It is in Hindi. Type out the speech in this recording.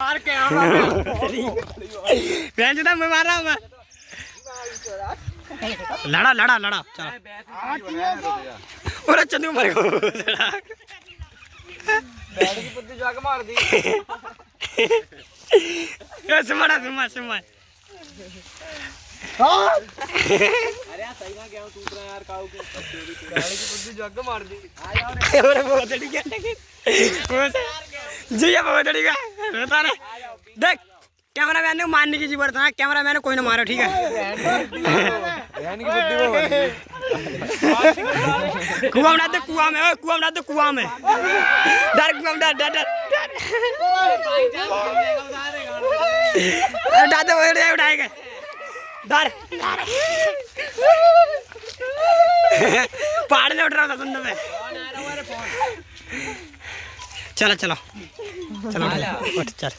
मार के बेंचता मैं मार रहा हूँ मैं लड़ा लड़ा लड़ा चलो और चंदू मर गया बैठ की पत्ती जाके मार दी ये सुमा सुमा हां अरे यार सही ना क्या तू उतरा यार काऊ के बैठ की पत्ती जाके मार दी आ यार और बहुत ठीक है जी ये बहुत ठीक है बता रे देख कैमरा मैन ने मारने की जरूरत है कैमरा मैन कोई ना मारो ठीक है बहन की बुद्धि वो कुआं में डाल कुआं में कुआं में डाल कुआं में डर कुआं में डर डर उठा दे उठाएगा डर पहाड़ में उठ रहा था सुनने में चलो चलो चलो चल